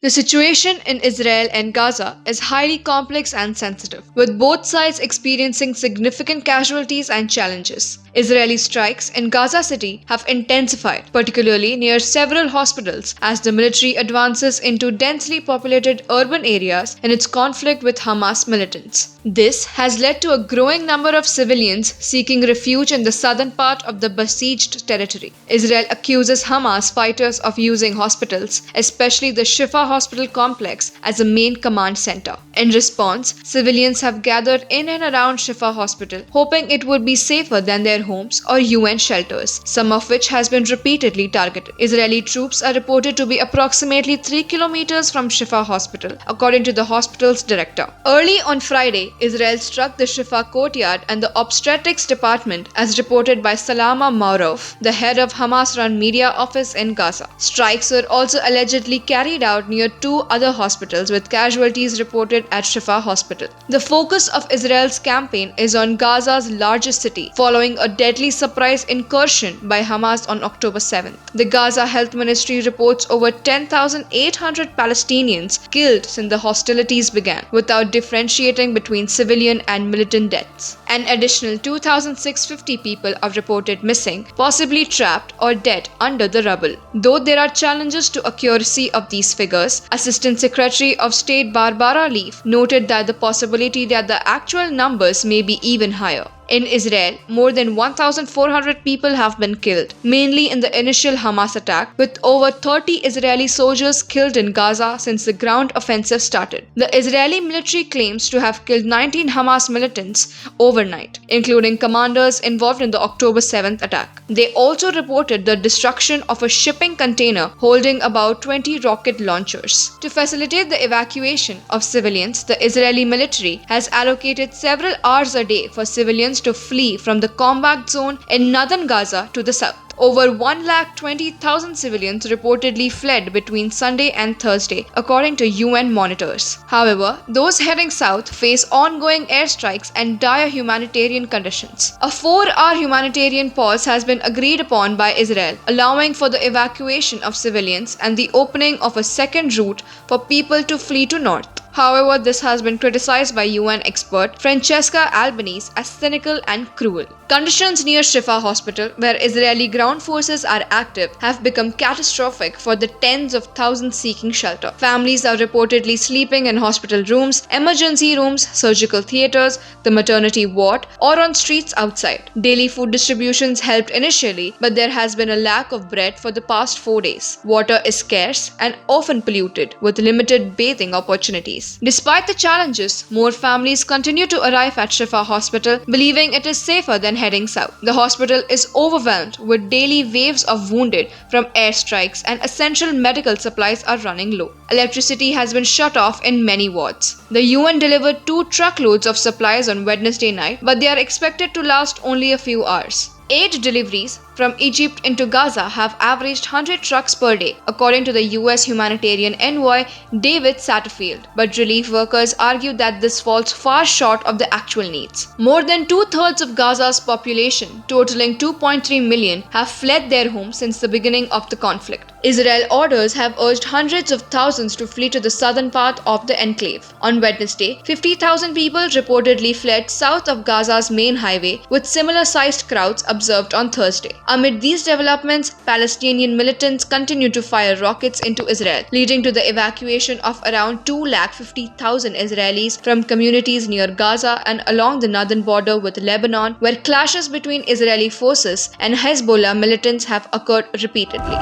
The situation in Israel and Gaza is highly complex and sensitive, with both sides experiencing significant casualties and challenges. Israeli strikes in Gaza City have intensified, particularly near several hospitals, as the military advances into densely populated urban areas in its conflict with Hamas militants. This has led to a growing number of civilians seeking refuge in the southern part of the besieged territory. Israel accuses Hamas fighters of using hospitals, especially the Shifa hospital complex, as a main command center. In response, civilians have gathered in and around Shifa hospital, hoping it would be safer than their homes or UN shelters, some of which has been repeatedly targeted. Israeli troops are reported to be approximately 3 kilometers from Shifa hospital, according to the hospital's director. Early on Friday, Israel struck the Shifa courtyard and the obstetrics department, as reported by Salama Maurov, the head of Hamas-run media office in Gaza. Strikes were also allegedly carried out near 2 other hospitals, with casualties reported at Shifa hospital. The focus of Israel's campaign is on Gaza's largest city, following a deadly surprise incursion by Hamas on October 7th. The Gaza Health Ministry reports over 10,800 Palestinians killed since the hostilities began, without differentiating between civilian and militant deaths. An additional 2,650 people are reported missing, possibly trapped or dead under the rubble. Though there are challenges to accuracy of these figures, Assistant Secretary of State Barbara Leaf noted that the possibility that the actual numbers may be even higher. In Israel, more than 1,400 people have been killed, mainly in the initial Hamas attack, with over 30 Israeli soldiers killed in Gaza since the ground offensive started. The Israeli military claims to have killed 19 Hamas militants overnight, including commanders involved in the October 7th attack. They also reported the destruction of a shipping container holding about 20 rocket launchers. To facilitate the evacuation of civilians, the Israeli military has allocated several hours a day for civilians to flee from the combat zone in northern Gaza to the south. Over 120,000 civilians reportedly fled between Sunday and Thursday, according to UN monitors. However, those heading south face ongoing airstrikes and dire humanitarian conditions. A 4-hour humanitarian pause has been agreed upon by Israel, allowing for the evacuation of civilians and the opening of a second route for people to flee to north. However, this has been criticized by UN expert Francesca Albanese as cynical and cruel. Conditions near Shifa hospital, where Israeli ground forces are active, have become catastrophic for the tens of thousands seeking shelter. Families are reportedly sleeping in hospital rooms, emergency rooms, surgical theaters, the maternity ward, or on streets outside. Daily food distributions helped initially, but there has been a lack of bread for the past 4 days. Water is scarce and often polluted, with limited bathing opportunities. Despite the challenges, more families continue to arrive at Shifa hospital, believing it is safer than heading south. The hospital is overwhelmed with daily waves of wounded from airstrikes, and essential medical supplies are running low. Electricity has been shut off in many wards. The UN delivered 2 truckloads of supplies on Wednesday night, but they are expected to last only a few hours. Aid deliveries from Egypt into Gaza have averaged 100 trucks per day, according to the US humanitarian envoy David Satterfield. But relief workers argue that this falls far short of the actual needs. More than 2/3 of Gaza's population, totaling 2.3 million, have fled their homes since the beginning of the conflict. Israel orders have urged hundreds of thousands to flee to the southern part of the enclave. On Wednesday, 50,000 people reportedly fled south of Gaza's main highway, with similar-sized crowds observed on Thursday. Amid these developments, Palestinian militants continue to fire rockets into Israel, leading to the evacuation of around 250,000 Israelis from communities near Gaza and along the northern border with Lebanon, where clashes between Israeli forces and Hezbollah militants have occurred repeatedly.